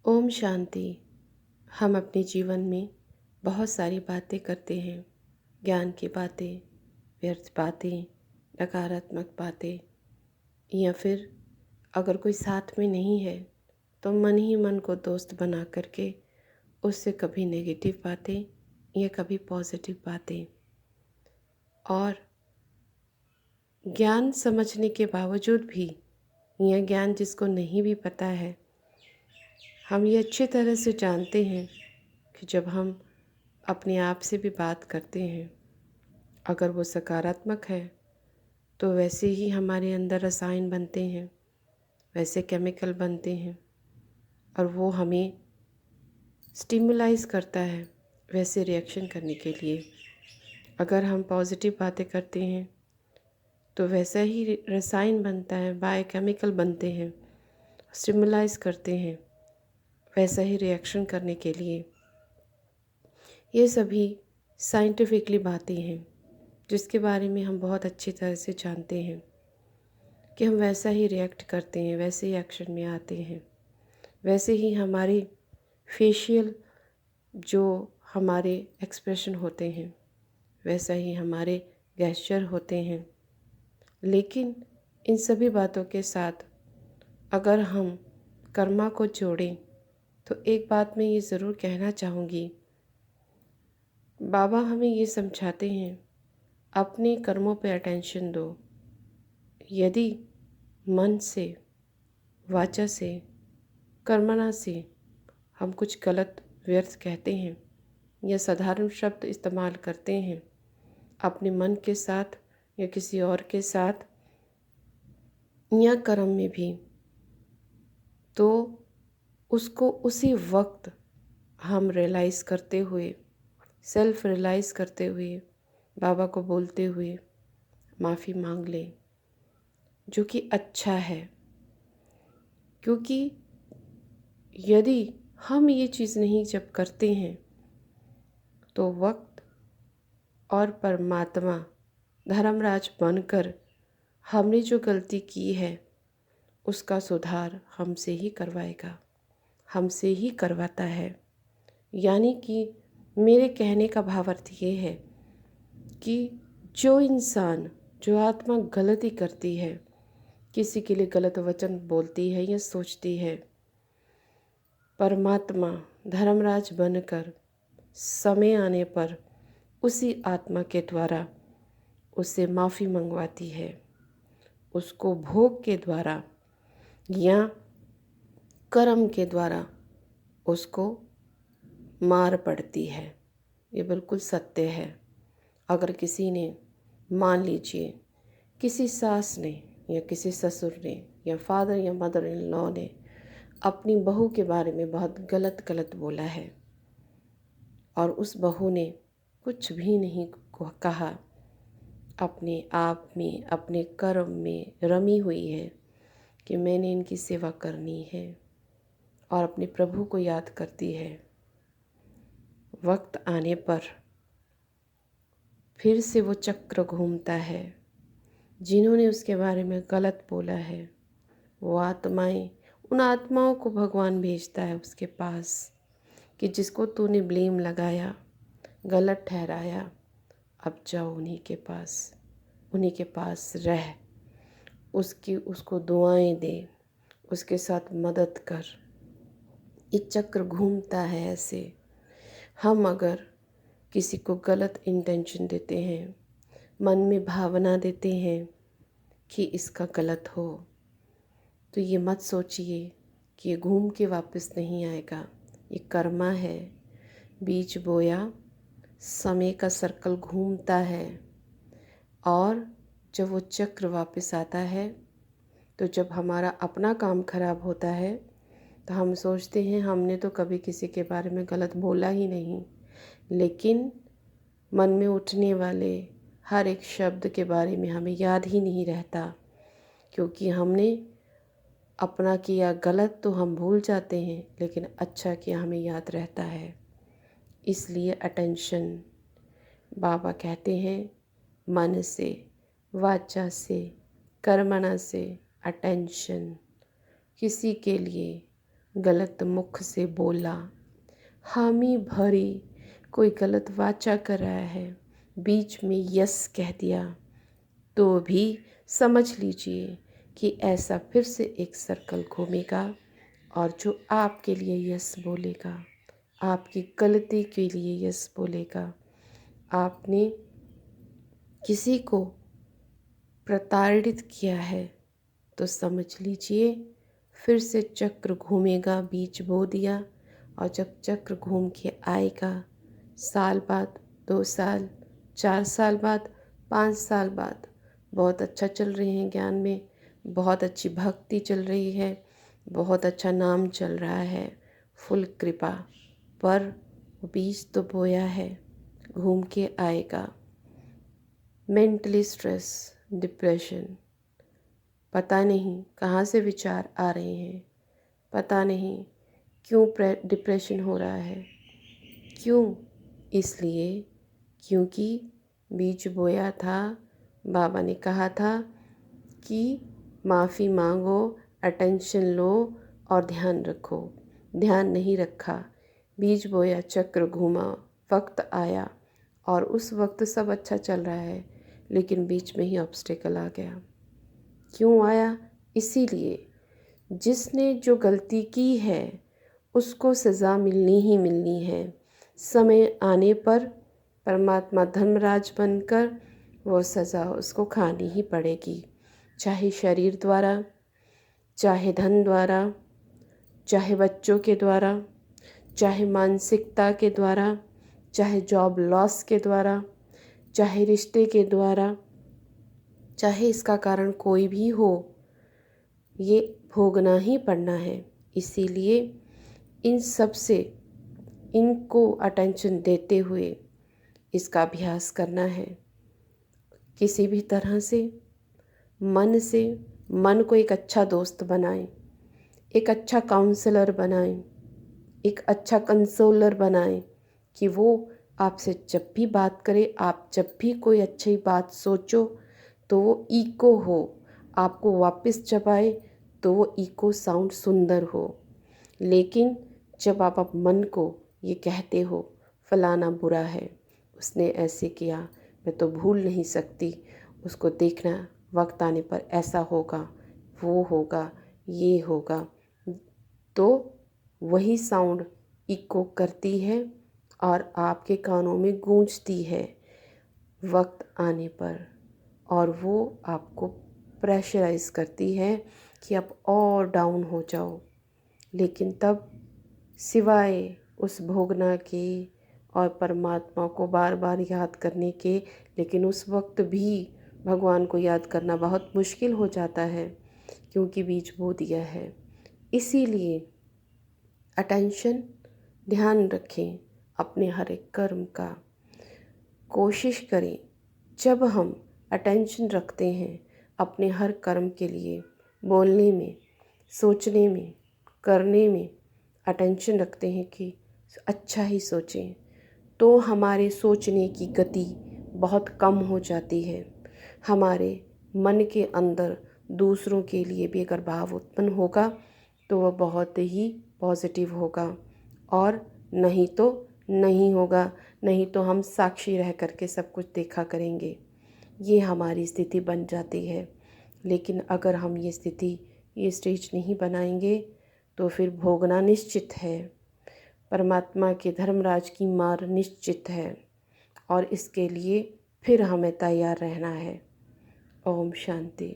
ओम शांति। हम अपने जीवन में बहुत सारी बातें करते हैं। ज्ञान की बातें, व्यर्थ बातें, नकारात्मक बातें, या फिर अगर कोई साथ में नहीं है तो मन ही मन को दोस्त बना करके उससे कभी नेगेटिव बातें या कभी पॉजिटिव बातें। और ज्ञान समझने के बावजूद भी, यह ज्ञान जिसको नहीं भी पता है, हम ये अच्छी तरह से जानते हैं कि जब हम अपने आप से भी बात करते हैं, अगर वो सकारात्मक है तो वैसे ही हमारे अंदर रसायन बनते हैं, वैसे केमिकल बनते हैं और वो हमें स्टिमुलाइज करता है वैसे रिएक्शन करने के लिए। अगर हम पॉजिटिव बातें करते हैं तो वैसा ही रसायन बनता है, बायोकेमिकल बनते हैं, स्टिमुलाइज करते हैं वैसा ही रिएक्शन करने के लिए। ये सभी साइंटिफिकली बातें हैं जिसके बारे में हम बहुत अच्छी तरह से जानते हैं कि हम वैसा ही रिएक्ट करते हैं, वैसे ही एक्शन में आते हैं, वैसे ही हमारे फेशियल जो हमारे एक्सप्रेशन होते हैं, वैसा ही हमारे गेस्चर होते हैं। लेकिन इन सभी बातों के साथ अगर हम कर्मा को जोड़ें तो एक बात मैं ये ज़रूर कहना चाहूँगी, बाबा हमें ये समझाते हैं अपने कर्मों पे अटेंशन दो। यदि मन से, वाचा से, कर्मणा से हम कुछ गलत व्यर्थ कहते हैं या साधारण शब्द इस्तेमाल करते हैं अपने मन के साथ या किसी और के साथ या कर्म में भी, तो उसको उसी वक्त हम रियलाइज़ करते हुए, सेल्फ रियलाइज़ करते हुए, बाबा को बोलते हुए माफ़ी मांग लें, जो कि अच्छा है। क्योंकि यदि हम ये चीज़ नहीं जब करते हैं तो वक्त और परमात्मा धर्मराज बनकर हमने जो गलती की है उसका सुधार हमसे ही करवाएगा, हमसे ही करवाता है। यानी कि मेरे कहने का भावार्थ ये है कि जो इंसान, जो आत्मा गलती करती है, किसी के लिए गलत वचन बोलती है या सोचती है, परमात्मा धर्मराज बनकर समय आने पर उसी आत्मा के द्वारा उससे माफ़ी मंगवाती है, उसको भोग के द्वारा या कर्म के द्वारा उसको मार पड़ती है। ये बिल्कुल सत्य है। अगर किसी ने, मान लीजिए किसी सास ने या किसी ससुर ने या फादर या मदर इन लॉ ने अपनी बहू के बारे में बहुत गलत बोला है और उस बहू ने कुछ भी नहीं कहा, अपने आप में, अपने कर्म में रमी हुई है कि मैंने इनकी सेवा करनी है और अपने प्रभु को याद करती है, वक्त आने पर फिर से वो चक्र घूमता है। जिन्होंने उसके बारे में गलत बोला है वो आत्माएं, उन आत्माओं को भगवान भेजता है उसके पास कि जिसको तूने ब्लेम लगाया, गलत ठहराया, अब जाओ उन्हीं के पास, उन्हीं के पास रह, उसको दुआएं दे, उसके साथ मदद कर। ये चक्र घूमता है ऐसे। हम अगर किसी को गलत इंटेंशन देते हैं, मन में भावना देते हैं कि इसका गलत हो, तो ये मत सोचिए कि ये घूम के वापस नहीं आएगा। ये कर्मा है, बीज बोया, समय का सर्कल घूमता है और जब वो चक्र वापस आता है तो जब हमारा अपना काम खराब होता है तो हम सोचते हैं हमने तो कभी किसी के बारे में गलत बोला ही नहीं, लेकिन मन में उठने वाले हर एक शब्द के बारे में हमें याद ही नहीं रहता, क्योंकि हमने अपना किया गलत तो हम भूल जाते हैं, लेकिन अच्छा किया हमें याद रहता है। इसलिए अटेंशन, बाबा कहते हैं मन से, वाचा से, कर्मणा से अटेंशन। किसी के लिए गलत मुख से बोला, हामी भरी कोई गलत वाचा कर रहा है, बीच में यस कह दिया, तो भी समझ लीजिए कि ऐसा फिर से एक सर्कल घूमेगा और जो आपके लिए यस बोलेगा, आपकी गलती के लिए यस बोलेगा। आपने किसी को प्रताड़ित किया है तो समझ लीजिए फिर से चक्र घूमेगा, बीज बो दिया और जब चक्र घूम के आएगा, साल बाद, 2 साल, 4 साल बाद, 5 साल बाद, बहुत अच्छा चल रहे हैं ज्ञान में, बहुत अच्छी भक्ति चल रही है, बहुत अच्छा नाम चल रहा है, फुल कृपा, पर बीज तो बोया है, घूम के आएगा। मेंटली स्ट्रेस, डिप्रेशन, पता नहीं कहाँ से विचार आ रहे हैं, पता नहीं क्यों डिप्रेशन हो रहा है, क्यों? इसलिए क्योंकि बीज बोया था, बाबा ने कहा था कि माफ़ी मांगो, अटेंशन लो और ध्यान रखो। ध्यान नहीं रखा, बीज बोया, चक्र घूमा, वक्त आया और उस वक्त सब अच्छा चल रहा है, लेकिन बीच में ही ऑब्स्टेकल आ गया। क्यों आया? इसीलिए जिसने जो गलती की है उसको सज़ा मिलनी ही मिलनी है। समय आने पर परमात्मा धर्मराज बनकर वो सज़ा उसको खानी ही पड़ेगी, चाहे शरीर द्वारा, चाहे धन द्वारा, चाहे बच्चों के द्वारा, चाहे मानसिकता के द्वारा, चाहे जॉब लॉस के द्वारा, चाहे रिश्ते के द्वारा, चाहे इसका कारण कोई भी हो, ये भोगना ही पड़ना है। इसीलिए इन सब से इनको अटेंशन देते हुए इसका अभ्यास करना है। किसी भी तरह से मन को एक अच्छा दोस्त बनाएं, एक अच्छा काउंसलर बनाएं, एक अच्छा कंसोलर बनाएं कि वो आपसे जब भी बात करे, आप जब भी कोई अच्छी बात सोचो तो वो इको हो, आपको वापस जब आए तो वो इको साउंड सुंदर हो। लेकिन जब आप मन को ये कहते हो फलाना बुरा है, उसने ऐसे किया, मैं तो भूल नहीं सकती, उसको देखना वक्त आने पर ऐसा होगा, वो होगा, ये होगा, तो वही साउंड इको करती है और आपके कानों में गूंजती है वक्त आने पर, और वो आपको प्रेशराइज करती है कि आप और डाउन हो जाओ। लेकिन तब सिवाय उस भोगना के और परमात्मा को बार बार याद करने के, लेकिन उस वक्त भी भगवान को याद करना बहुत मुश्किल हो जाता है क्योंकि बीज बो दिया है। इसीलिए अटेंशन, ध्यान रखें अपने हर एक कर्म का। कोशिश करें जब हम अटेंशन रखते हैं अपने हर कर्म के लिए, बोलने में, सोचने में, करने में अटेंशन रखते हैं कि अच्छा ही सोचें, तो हमारे सोचने की गति बहुत कम हो जाती है। हमारे मन के अंदर दूसरों के लिए भी अगर भाव उत्पन्न होगा तो वह बहुत ही पॉजिटिव होगा, और नहीं तो नहीं होगा, नहीं तो हम साक्षी रह करके सब कुछ देखा करेंगे। ये हमारी स्थिति बन जाती है। लेकिन अगर हम ये स्थिति, ये स्टेज नहीं बनाएंगे तो फिर भोगना निश्चित है, परमात्मा के धर्मराज की मार निश्चित है, और इसके लिए फिर हमें तैयार रहना है। ओम शांति।